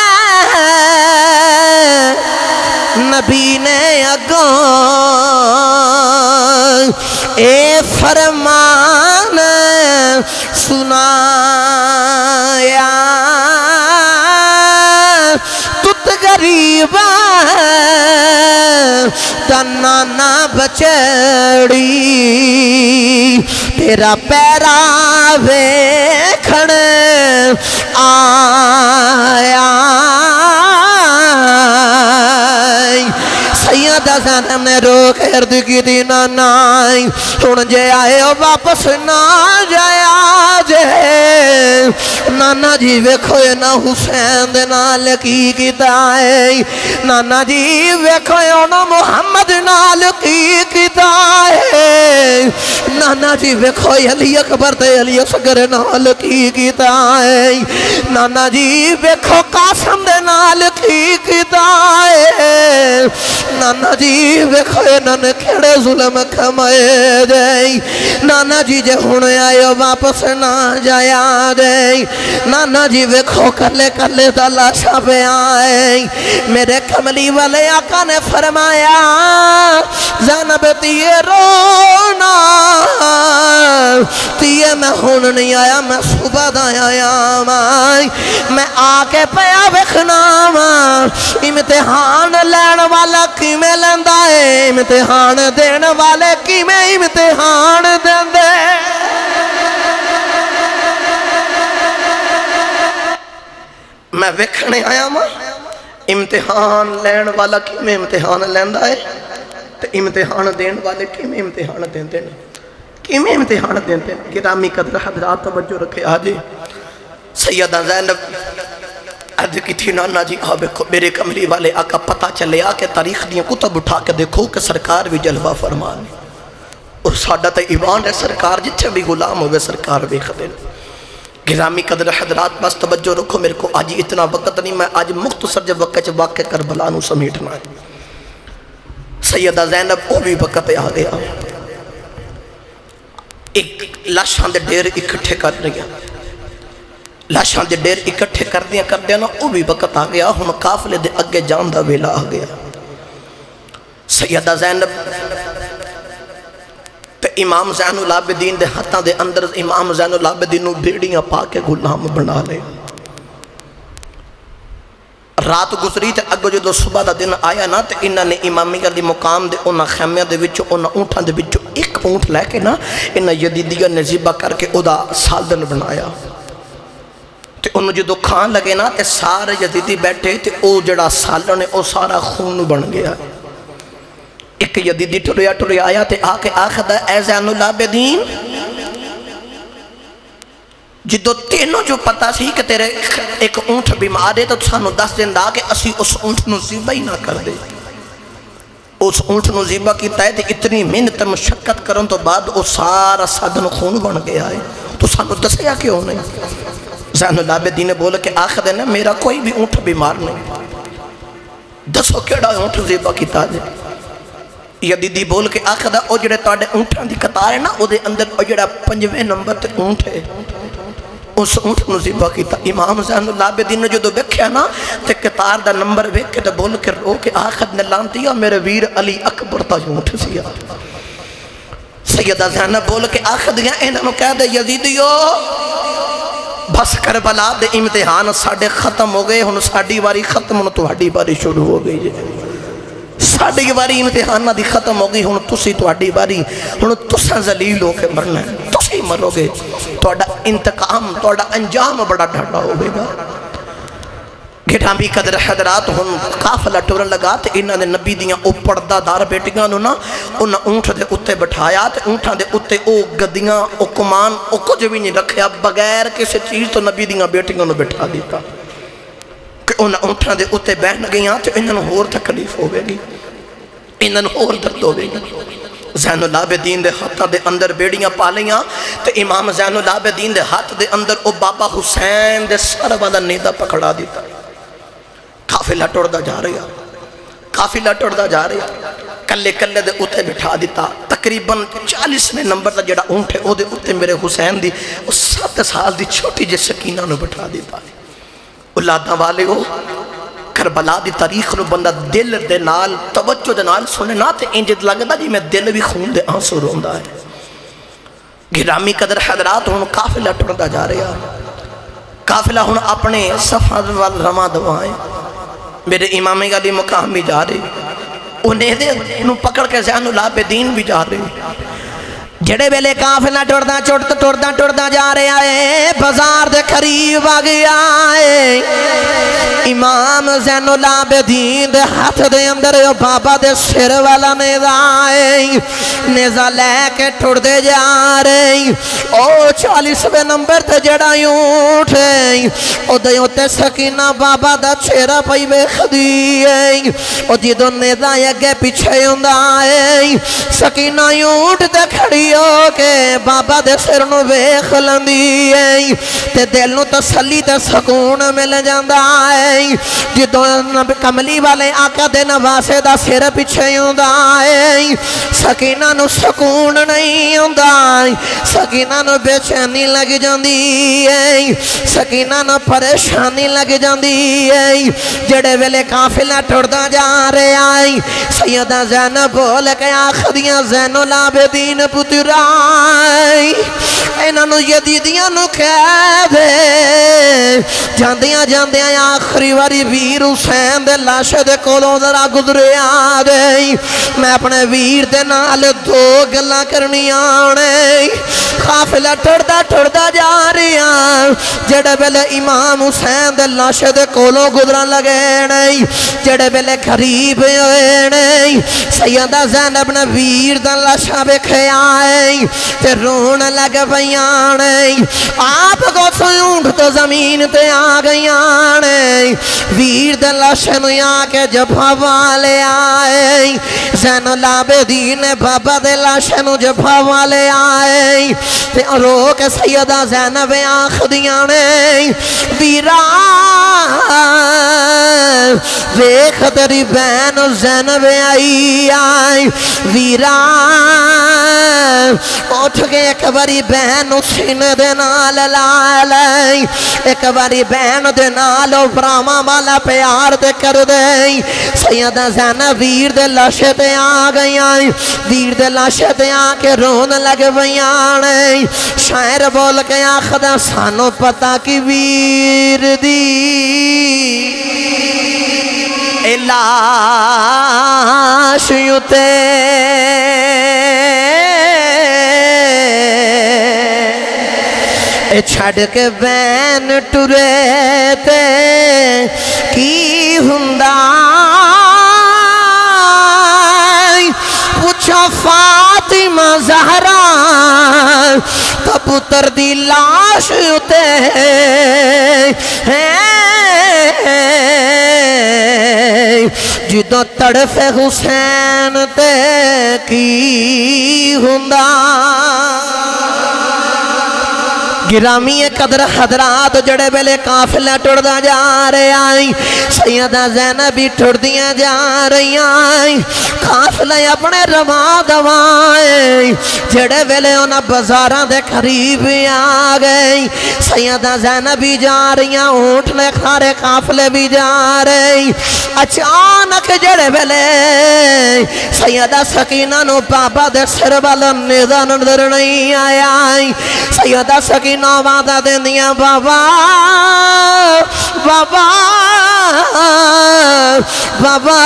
A: نبی نے اگوں اے فرمان سنایا تت غریب تنانا بچڑی تیرا پیرا ویکھن آیا سیدہ زینب نے رو کے عرض کی دی نانائی سن جے آئے ہو واپس نہ جایا جے نانا جی ویکھو یہ نہ حسین دے نال کی کتائے نانا جی ویکھو یہ نہ محمد نال کی کتائے نانا جی ویکھو یہ علی اکبر تے علی اصغر نال کی کتائے نانا جی ویکھو قاسم دے نال کی کتائے نانا جی ویکھو انہوں نے کھڑے ظلم کھمائے جائیں نانا جی جے ہونے آئے واپس نہ جایا جائیں نانا جی ویکھو کلے کلے دا لاشا پہ آئیں میرے کملی والے آقا نے فرمایا زینب تیے رونا تیے میں ہون نہیں آیا میں صبح دایا آیا میں آکے پیا ویکھنا امتحان لین والا کی میں لیندہ ہے امتحان دین والے کی میں امتحان دین دے میں ویکھنے آیا ماں امتحان لین والا کی میں امتحان لیندہ ہے تو امتحان دین والے کی میں امتحان دین دین کی میں امتحان دین دین گرامی قدر حضرات توجہ رکھے آجے سیدہ زینب عرض کی تھی نانا جی میرے کملی والے آقا پتہ چلے آکے تاریخ دیا کتب اٹھا کے دیکھو کہ سرکار بھی جلوہ فرمانے اور ساڈا تے ایوان ہے سرکار جتھے بھی غلام ہوئے سرکار بھی خدل گرامی قدر حضرات بس توجہ رکھو میرے کو آج اتنا وقت نہیں میں آج مختصر جب وقت واقع کربلا نو سمیٹنا ہے سیدہ زینب وہ بھی وقت آ گیا ایک لاشان دے ڈیر اکٹھے کر رہی لاشان دے ڈیر اکٹھے کر دیا نا وہ بھی وقت آ گیا ہم قافلے دے اگے جان دا ویلا آ گیا سیدہ زینب تے امام زین العابدین دے ہاتھاں دے اندر امام زین العابدین نو بھیڑیاں پا کے غلام بنا لے رات گزری تے اگو جو صبح دا دن آیا نا تے انہاں نے امامیہ دی مقام دے انہاں خیمیہ دے وچو انہاں اونٹھاں دے وچو ایک اونٹ لے کے نا انہاں یزیدیہ نے ذبح کر کے او دا سالدن بنایا تے انہوں جو کھان لگے نا تے سارے یزیدی بیٹھے تے او جڑا سالن ہے او سارا خون بن گیا ایک یزیدی ٹریا آیا تے آکے آخدہ اے زین العابدین جدو تینوں جو پتا سی کہ تیرے ایک اونٹ بیمار ہے تو سانو دس دن دا کہ اسی اس اونٹ نو ذبح ہی نہ کر دے اس اونٹ نو ذبح کیتا ہے تے اتنی محنت مشقت کرن تو بعد او سارا سادن خون بن گیا ہے تو سانو دسیا کیوں نہیں زین العابدین نے بولا کہ آخر ہے نا میرا کوئی بھی اونٹ بیمار نہیں دسو کیڑا اونٹ ذبح کیتا ہے یزیدی بول کے آخر ہے او جڑے تواڈے اونٹاں دی قطار ہے نا او دے اندر او جڑا 5ویں نمبر تے اونٹ ہے اس اونٹ نو ذبح کیتا امام زین العابدین نے جو ویکھیا نا تے قطار دا نمبر ویکھ کے تے بول کے رو کے آخر نے لانتیا میرے ویر علی اکبر تا اونٹ سیا سیدہ زینب بول کے آخر دیا انہاں نو کہہ دے یزیدیو بس کربلا دے امتحان ساڑھے ختم ہو گئے ہن ساڑھی واری ختم ہن تہاڈی واری شروع ہو گئی ساڑھی واری امتحان دی ختم ہو گئی ہن تسی تہاڈی واری ہن تساں ذلیل ہو کے مرنا ہے تسی مرو گے تہاڈا انتقام تہاڈا انجام بڑا ڈھاڈا ہوے گا گھٹامی قدر حضرات ہن قافلہ ٹورن لگا تے انہاں دے نبی دیاں او پردہ دار بیٹیاں نو نا انہاں اونٹ دے اتے بٹھایا تے اونٹاں دے اتے او گدیاں او کمان او کچھ بھی نہیں رکھیا بغیر کسی چیز تو نبی دیاں بیٹیاں نو بٹھا دیتا کہ انہاں اونٹاں دے اتے بہن گئیاں تے انہاں نو ہور تکلیف ہوے گی انہاں نو ہور درد ہوے گی زین العابدین دے ہاتھاں دے اندر بیڑیاں پالیاں تے امام زین العابدین دے ہاتھ دے اندر او بابا حسین دے سر والا نیدہ پکڑا دیتا قافلہ ٹوڑدا جا رہا قافلہ ٹوڑدا جا رہا کلے کلے دے اتے بٹھا دیتا تقریباً 40ویں نمبر دا جڑا اونٹ ہے او دے اتے میرے حسین دی او 7 سال دی چھوٹی جے سکینہ نو بٹھا دیتا اولاداں والے ہو کربلا دی تاریخ نو بندہ دل دے نال توجہ دے نال سنے نا تے انجد لگدا جی میں دل بھی خون دے آنسو روندا ہے گرامی قدر حضرات ہن قافلہ ٹوڑدا جا رہا قافلہ ہن اپنے سفر وال رواں دوائیں میرے امام علی مقام بھی جا رہے انہیں دے انہوں پکڑ کے زین العابدین بھی جا رہے جڑے ویلے قافلہ ٹوڑدا جا رہے آئے بازار دے قریب آ گیا ہے امام زین العابدین دے ہاتھ دے اندر بابا دے سر والا نیزہ آئے نیزہ لے کے ٹوڑدے جا رہے او 40ویں نمبر تے جڑا اونٹ ہے او دے اوتے سکینہ بابا دا چہرہ پئی ویکھ دی ہے او جدوں نیزہ اگے پیچھے ہوندا ہے سکینہ اونٹ تے کھڑی ہو کے بابا دے سر نو ویکھ لندی ہے تے دل نو تسلی تے سکون مل جاندا ہے جدوں کملی والے آقا دے نواسے دا سر پیچھے ہوندا ہے سکینہ نو سکون نہیں ہوندا سکینہ نو بے چینی لگ جاندی ہے سکینہ نو پریشانی لگ جاندی ہے جڑے ویلے قافلہ ٹوڑدا جا رہا ہے سیدہ زینب بول کے آخدیاں زین العابدین پترا انہاں نو یزیدیاں نو کہہ دے جاندیاں آخری واری ویر حسین دے لاشے دے کولوں ذرا گزرے آ دے میں اپنے ویر دے نال 2 گلاں کرنی آنے قافلہ ٹوڑدا جا رہا جڑے ویلے امام حسین دے لاشے دے کولوں گزرن لگے نہیں جڑے ویلے قریب ہوئے نہیں سیدہ زینب نے ویر دا لاشا ویکھے آئے تے رون لگ پیاں نہیں آپ کو سیونٹ تو زمین تے آ گیاں نہیں ویر دے لاشے نو آ کے جب حوالے آئے زین العابدین بابا دے لاشے نو جب حوالے آئے تے رو کے سیدہ زینب آخدیاں نہیں ویرا ویکھ تیری بہن زینب آئی ویرا اٹھ کے ایک باری بہن سینے دے نال لائے ایک باری بہن دے نال براما والا پیار دے کر دے سیدہ زینب ویر دے لاشے تے آ گئیاں ویر دے لاشے تے آ کے رون لگ بیاں شاعر بول کے آخدا سانو پتا کی ویر دی لاش یوتے چھڑ کے بین ٹرے تے کی ہندا پوچھا فاطمہ زہرا تو پتر دی لاش اتے جدو تڑف حسین تے کی ہندا گرامی قدر حضرات جڑے ویلے قافلہ ٹوڑدا جا رہے آئی سیدہ زینب بھی ٹوڑدیاں جا رہی آئی قافلہ اپنے رواں دوائیں جڑے ویلے انہاں بازاراں دے قریب آ گئی سیدہ زینب بھی جا رہی ہیں اونٹ لے کھارے قافلے بھی جا رہی اچانک جڑے ویلے سیدہ سکینہ نو بابا دے سر والا نیزہ نظر نہیں آیا سیدہ سکینہ وعدہ دیں دیا بابا بابا بابا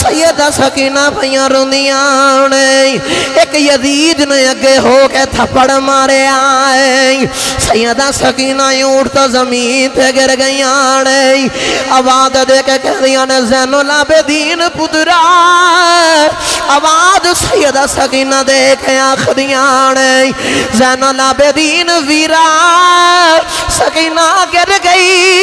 A: سیدہ سکینہ پیاں روندیاں نے ایک یزید نے اگے ہو کے تھپڑ مارے آئے سیدہ سکینہ اونٹ تو زمین تے گر گئیاں نے آواز دے کے کہہ دیا نے زین العابدین پترا آواز سیدہ سکینہ دے کے آخریاں نے زین العابدین ویرا سکینہ گر گئی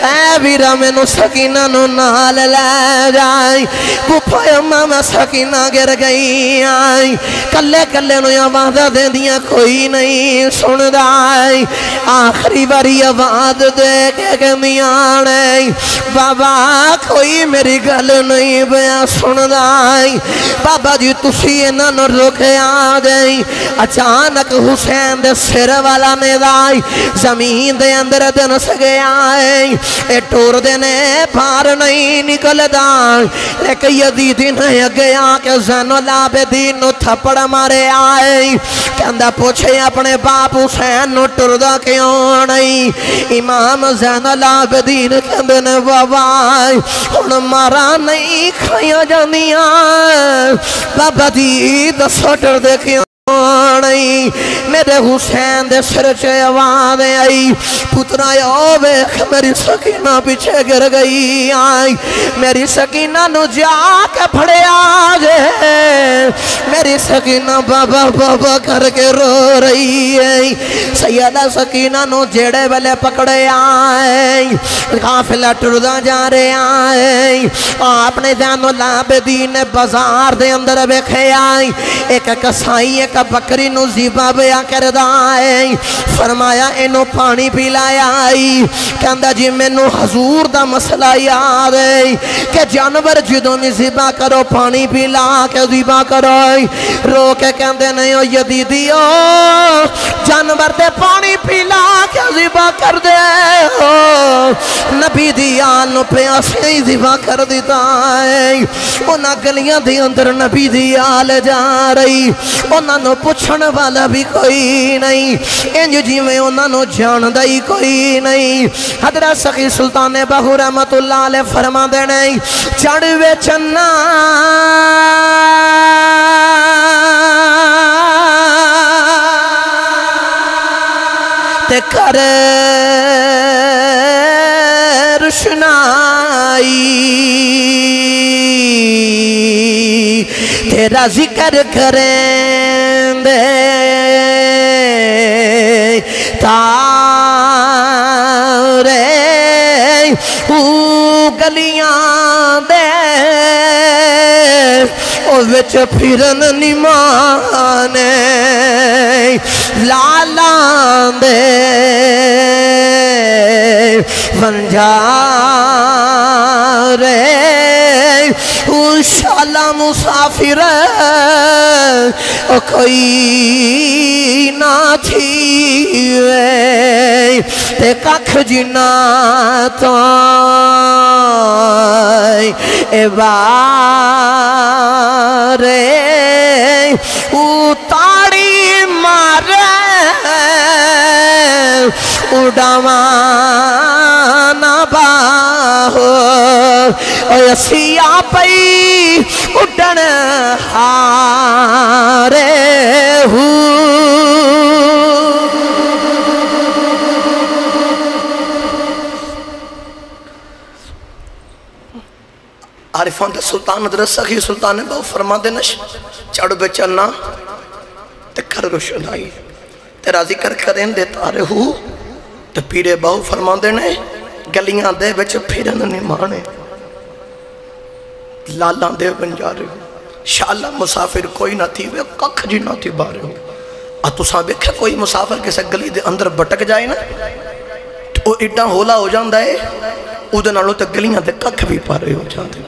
A: اے ویرا میں نو سکینہ نو نال لے جائیں پوپا اممہ میں سکینہ گر گئی آئی کلے کلے نو آواز دے دیا کوئی نہیں سن دائی آخری باری آواز دے کے کہندیاں نہیں بابا کوئی میری گل نہیں بیا سن دائی بابا جی تسی انہاں نو روکے آ جائیں اچانک حسین دے سر والا نے دائی زمین دے اندر دن سگے آئیں اے ٹور دینے پار نہیں نکل دائی لیکن یزیدی نے اگے آکے زین العابدین نو تھپڑ مارے آئیں کہندہ پوچھے اپنے باپ حسین نو ٹور دا کیوں نہیں امام زین العابدین کہندے نے بابا ان مارا نہیں کھائیا جاندیاں بابا دی دسو ٹور دے کیوں نہیں میرے حسین دے سر چے آواز آئی پترا او ویکھ میری سکینہ پیچھے گر گئی آئی میری سکینہ نو جا کے پھڑے آگے میری سکینہ بابا بابا کر کے رو رہی ہے سیدہ سکینہ نو جیڑے والے پکڑے آئیں قافلہ ٹردہ جا رہے آئیں اپنے زین العابدین بازار دے اندر بیکھے آئیں ایک کسائی ایک بکری نو زیبا بیا کردائیں فرمایا انو پانی پلایا آئی کہندہ جی میں نو حضور دا مسئلہ یاد ہے کہ جانور جدوں میں زیبا کرو پانی پلا کے زیبا کرو رو کے کہندے نہیں ہو یدیدیو جانور دے پانی پلا کے زیبا کر دے ہو نبی دیال نو پیاسے ہی زیبا کر دیتا ہے انہاں گلیاں دی اندر نبی دیال جا رہی انہاں نو پوچھن والا بھی کوئی نہیں انج جی میں انہاں نو جان دائی کوئی نہیں حضرت سخی سلطان بہو رحمت اللہ علیہ فرما دینے چڑھوے چنا تے کر رشنائی تیرا ذکر کریں دے تارے گلیاں دے او وچ پھرن نمانے لالان دے ونجا رے شالا مسافر کوئی نہ تھی تے ککھ جنا تو اے بارے اتاری مارے اڈاوانا باہو اوہ سیاہ پئی اڈن ہارے عارفان دے سلطان حضرت سخی سلطان بہو فرما دے نش چڑھ بے چلنا تے کر روشنائی تیرا ذکر کریں دے تارے ہو تے پیرے بہو فرما دے نے گلیاں دے بچ پھرن نمانے لالان دے بن جا رہے ہو شالا مسافر کوئی نہ تھی وہ ککھ جی نہ تھی بارے ہو اتو بیکھے کوئی مسافر کسے گلی دے اندر بٹک جائے نا تو ایڈا ہولا ہو جاندہ ہے او دے نالوں تے گلیاں دے ککھ بھی پارے ہو جاندے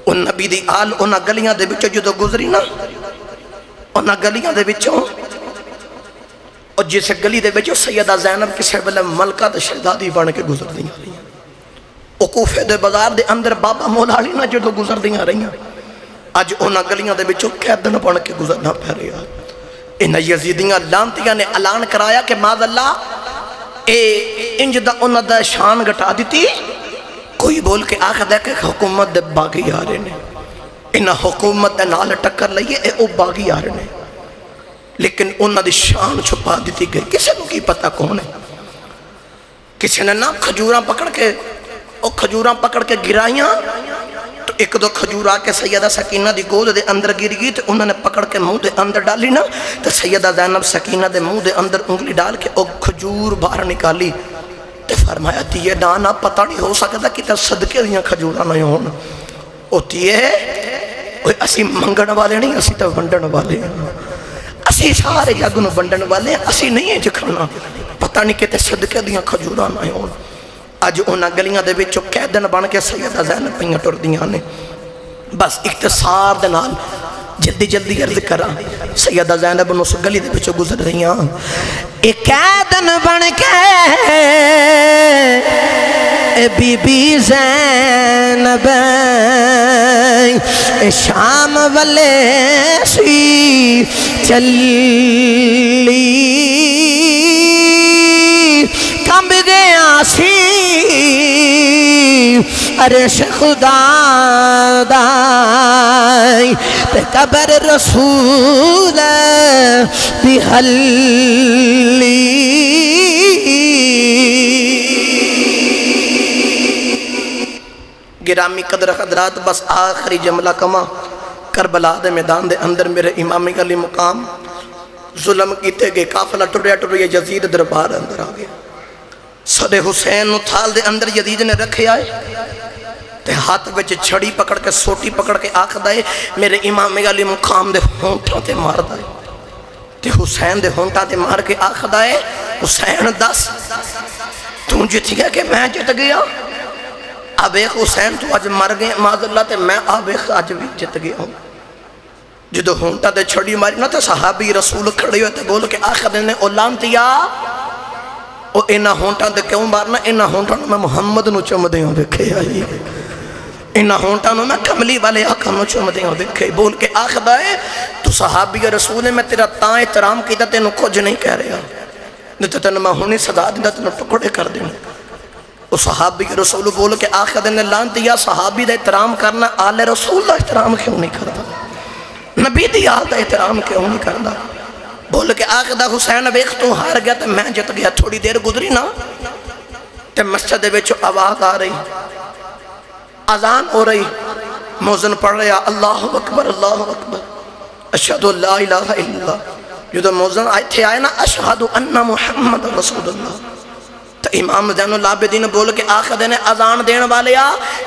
A: ان نبی دی آل انہا گلیاں دے بچوں جو گزری نا انہا گلیاں دے بچوں اور جسے گلی دے بچوں سیدہ زینب کسے بلے ملکہ دے شہدادی بن کے گزر دیا رہی ہیں اوکوفے دے بازار دے اندر بابا مولالی نا جو گزر دیا رہی ہیں آج انہا گلیاں دے بچوں قیدن بن کے گزرنا پہ رہی ہے انہا یزیدیاں لانتیاں نے اعلان کرایا کہ ماذ اللہ اے انج دا انہا دا شان گٹا دیتی کوئی کوئی بول کے آخر دے کہ حکومت دے باغی آ رہے ہیں، انہا حکومت دے نال ٹکر لئیے اے او باغی آ رہے ہیں، لیکن انہا دی شان چھپا دیتی گئی، کسے نو کی پتہ کون ہے؟ کسی نے نہ کھجوراں پکڑ کے گرائیاں، تو ایک دو کھجور آ کے سیدہ سکینہ دی گود دے اندر گر گئی، تو انہوں نے پکڑ کے منہ دے اندر ڈالی نا، تو سیدہ زینب سکینہ دے منہ دے اندر انگلی ڈال کے او کھجور باہر نکالی، تو فرمایا تیئے نانا پتہ نہیں ہو سکتا کہ تے صدقے دیاں کھجوراں نہیں ہونا، او تیئے اسی منگن والے نہیں، اسی تو ونڈن والے ہیں، اسی سارے جگ نو ونڈن والے ہیں، اسی نہیں ہے جکھنا، پتہ نہیں کہ تے صدقے دیاں کھجوراں نہیں ہونا۔ آج اونا گلیاں دے وچوں قیدن بن کے سیدہ زینب پہیاں ٹر دیاں نے۔ بس اختصار دے نال جلدی عرض کرا، سیدہ زینب نو اس گلی دے وچوں گزر رہیاں، ایک قیدن بن کے بی بی زینب شام والے سی چلی، کم گیا سی عرش خدا دائی تے قبر رسول دی حلی، گرامی قدر حضرات بس آخری جملہ کما، کربلا دے میدان دے اندر میرے امامی علی مقام ظلم کیتے گئے، قافلہ ٹریا یزید دربار اندر آگئے، صدے حسین نو تھال دے اندر یزید نے رکھے آئے، تے ہاتھ وچ چھڑی پکڑ کے سوٹی پکڑ کے آکھ دائے میرے امام علی مقام دے ہونٹاں تے مار دائے، تے حسین دے ہونٹاں تے مار کے آکھ دائے حسین دس تو جت گیا کہ میں جت گیا، اب ایک حسین تو آج مر گئے معاذ اللہ تے میں اب ایک آج بھی جت گیا ہوں۔ جدو ہونٹاں تے چھڑی ماری نہ تے صحابی رسول کھڑے ہوئے تے بول کے آخر نے اولانتیا او اینا ہونٹاں دے کیوں مارنا، اینا ہونٹاں میں محمد نو چم دیوں بکھے آئی، اینا ہونٹاں میں کملی والے آقا نو چم دیوں بکھے، بول کے آخر دائے تو صحابی رسول میں تیرا تاں احترام کیتا تینو کچھ نہیں کہہ رہا، نہیں تینو میں ہونی صدا دینا تینو ٹکڑے کر دینا۔ وہ صحابی رسول بول کے آخر دینے لانتیا صحابی دا احترام کرنا آل رسول دا احترام کیوں نہیں کرتا، نبی دی آل دا احترام کیوں نہیں کرتا، بول کے آخر دا حسین بیخ تو ہار گیا تے میں جت گیا، تھوڑی دیر گزری نا تے مسجد وچ آواز آ رہی، اذان ہو رہی، موذن پڑھ رہا اللہ اکبر اشہدو لا الہ الا اللہ، جو موذن آئے نا اشہدو ان محمد رسول اللہ، تو امام زین العابدین بول کے آخر دینے اذان دین والے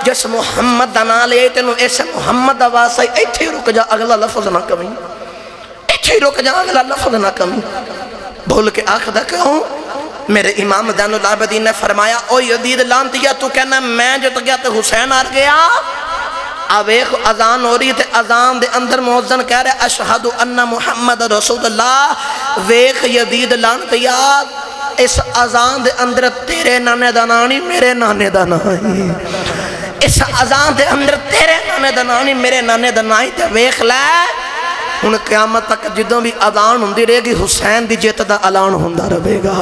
A: جس محمد دنا لے تینو ایسے محمد آواز آئی ایتھے رک جا اگلا لفظ نہ کمی، ایتھے رک جا اگلا لفظ نہ کمی، بول کے آخر دا کہوں میرے امام زین العابدین نے فرمایا او یزید لانتیا تو کہنا میں جت گیا تو حسین آر گیا، اب ایک اذان ہو رہی تھے، اذان دے اندر موذن کہہ رہے اشہدو ان محمد رسول اللہ، ویخ یزید لانتیا اس اذان دے اندر تیرے نانے دانانی میرے نانے دانانی، اس اذان دے اندر تیرے نانے دانانی میرے نانے دانانی، تے ویخ لے ان قیامت تک جدوں بھی اذان ہوندی رہے گی حسین دی جیت دا اعلان ہوندا رہے گا،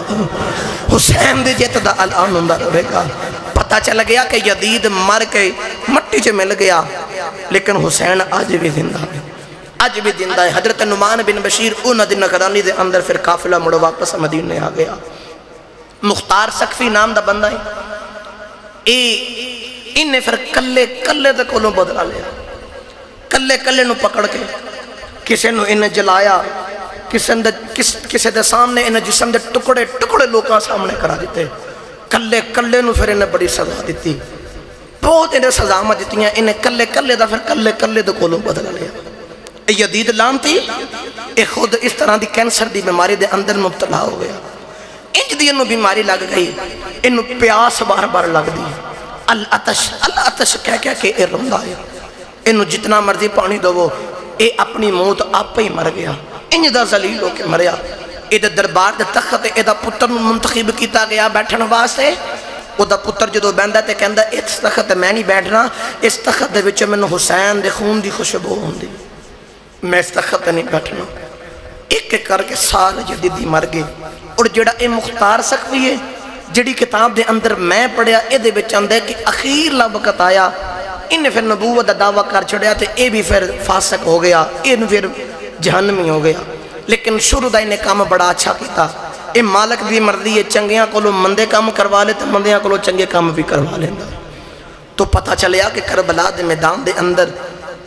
A: حسین دی جیت دا اعلان ہوندا رہے گا۔ پتہ چل گیا کہ یزید مر کے مٹی چ مل گیا، لیکن حسین آج بھی زندہ ہے، آج بھی زندہ ہے۔ حضرت نعمان بن بشیر ان دن نگرانی دے اندر پھر قافلہ مڑ واپس مدینے آ گیا، مختار سقفی نام دا بندہ ہے، انہیں پھر کلے دے کولوں بدلا لیا، کلے نو پکڑ کے کسے نو انہیں جلایا، کسے دے سامنے انہیں جسم دے ٹکڑے لوکاں سامنے کرا دیتے، کلے نو پھر انہیں بڑی سزا دیتی، بہت انہیں سزامہ دیتی ہیں، انہیں کلے دا پھر کلے دے کولوں بدلا لیا۔ یزید لانتی ایک خود اس طرح دی کینسر دی بیماری دے اندر مبتلا ہو گیا، انج دی انہوں بیماری لگ گئی، انہوں پیاس بار لگ دی، الاتش کہہ کے اے روندا ہے، انہوں جتنا مرضی پانی دو اے اپنی موت آپ ہی مر گیا، انج دا ذلیل ہو کے مریا۔ اے دا دربار دے تخت اے دا پتر منتخب کیتا گیا بیٹھن واسطے، او دا پتر جدو بیندا تے کہندا اس تخت میں نہیں بیٹھنا، اس تخت دے وچ مینوں حسین دے خون دی خوشبو ہوندی، میں اس تخت نہیں بیٹھنا۔ ایک کر کے سال جدیدی مر گئے، اور جڑا اے مختار سقفی ہے جڑی کتاب دے اندر میں پڑھیا اے دے بچ آندے کہ اخیر لا وقت آیا انہیں پھر نبوت دا دعویٰ کر چھڑیا تے اے بھی پھر فاسق ہو گیا ان پھر جہنمی ہو گیا لیکن شروع دا انہیں کام بڑا اچھا کیتا اے مالک دی مرضی ہے چنگیاں کولو مندے کام کروا لے تے مندیاں کولو چنگے کام بھی کروا لیندہ تو پتہ چلیا کہ کربلا دے میدان دے اندر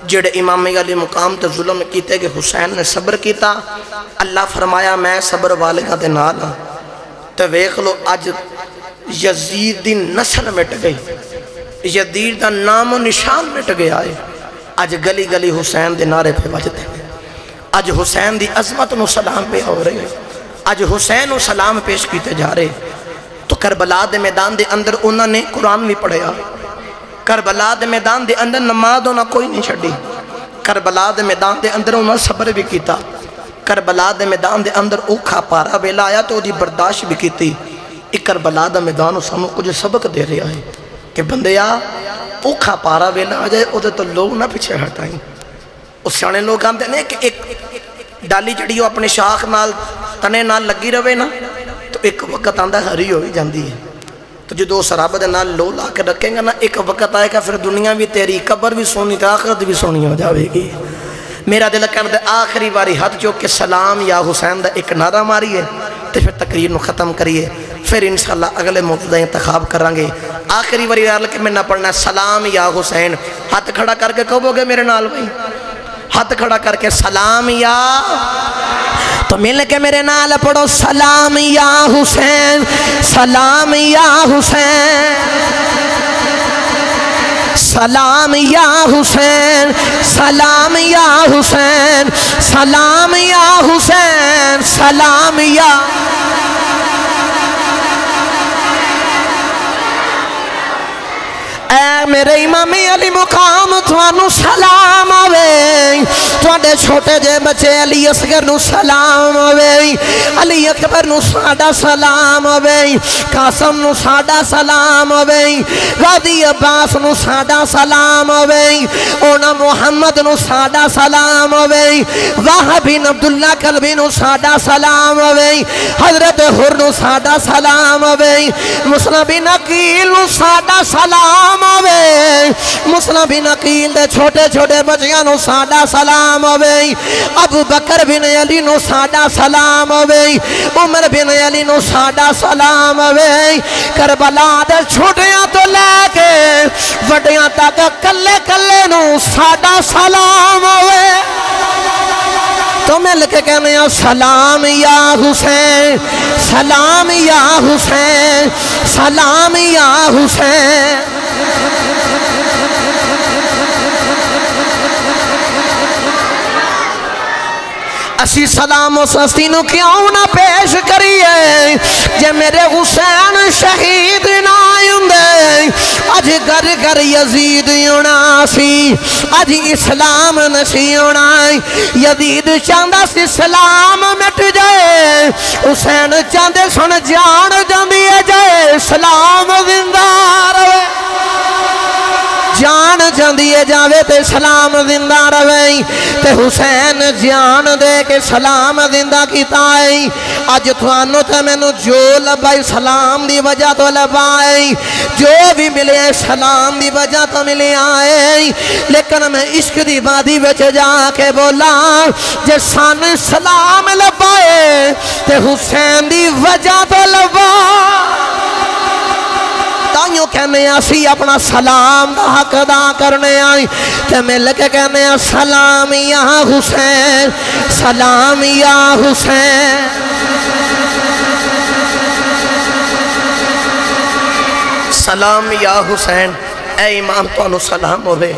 A: جڑے امام علی مقام تے ظلم کیتے کہ حسین نے صبر کیتا اللہ فرمایا میں صبر والے دے نال ہاں تے ویکھ لو اج یزید دی نسل مٹ گئی یزید دا نام و نشان مٹ گیا ہے اج گلی گلی حسین دے نعرے پہ بجتے ہیں اج حسین دی عظمت نو سلام پہ ہو رہے ہیں اج حسین نو سلام پیش کیتے جا رہے تو کربلا دے میدان دے اندر انہوں نے قرآن بھی پڑھیا کربلا دے میدان دے اندر نماز ہونا کوئی نہیں چھڑی کربلا دے میدان دے اندر انہوں نے صبر بھی کیتا کربلا دے میدان دے اندر اوکھا پارا بیلا آیا تو دی برداشت بھی کیتی ایک کربلا دے میدان سامنے کچھ سبق دے رہا ہے کہ بندیا اوکھا پارا بیلا آ جائے ادھے تو لوگ نہ پیچھے ہٹائیں اس سانے لوگ آمدے نہیں کہ ایک ڈالی جڑی ہو اپنے شاخ نال تنے نال لگی روے نا تو ایک وقت آندہ ہری ہوئی جاندی ہے تو جو دو سرابہ دے نال لو لا کے رکھیں گا نا ایک وقت آئے گا پھر دنیا بھی تیری قبر بھی سونی تھا آخرت بھی سونی ہو جاوے گی میرا دل کہنے دے آخری باری ہاتھ جو کہ سلام یا حسین دا ایک نعرہ ماری ہے تو پھر تقریر نو ختم کریے پھر انشاءاللہ اگلے موضوع انتخاب کرانگے آخری باری رہا لکہ میں نہ پڑھنا سلام یا حسین ہاتھ کھڑا کر کے کہو گے میرے نال بھائی ہاتھ کھڑا کر کے سلام یا تو مل کے میرے نال پڑھو سلام یا حسین سلام یا حسین سلام یا حسین سلام یا حسین سلام یا حسین سلام یا اے میرے امام علی مقام توانو سلام آوے توڑے چھوٹے جے بچے علی اصغر نو سلام آوے علی اکبر نو ساڑا سلام آوے قاسم نو ساڑا سلام آوے غازی عباس نو ساڑا سلام آوے اونا محمد نو ساڑا سلام آوے واہ بن عبداللہ قلبی نو ساڑا سلام آوے حضرت حر نو ساڑا سلام آوے مسلم بن عقیل نو ساڑا سلام آوے مسلم بن عقیل دے چھوٹے چھوٹے بچیاں نو ساڑا سلام آوے ابو بکر بن علی نو ساڑا سلام آوے عمر بن علی نو ساڑا سلام آوے کربلا دے چھوٹیاں تو لے کے وڈیاں تک کلے کلے نو ساڑا سلام آوے تو مل کے کہنے ہیں سلام یا حسین سلام یا حسین سلام یا حسین اسی سلام و سستینو کیوں نہ پیش کریے جے میرے حسین شہید نہ آئندے اج گر گر یزید یونا سی اج اسلام نسی یونا یزید چاندہ سی اسلام مٹ جائے حسین چاندے سن جان جاندیے جائے اسلام زندہ روے جان جاندیے جاوے تے سلام زندہ روے تے حسین جان دے کے سلام زندہ کیتا ہے آج توانو تے میں نو جو لبائی سلام دی وجہ تو لبائی جو بھی ملے سلام دی وجہ تو ملے آئے لیکن میں عشق دی بادی وچ جا کے بولا جے سان سلام لبائے تے حسین دی وجہ تو لبائی تائیوں کہنے اسی اپنا سلام دا حق دا کرنے آئی تے مل کے کہنے سلام یا حسین سلام یا حسین سلام یا حسین اے امام تو انو سلام ہوئے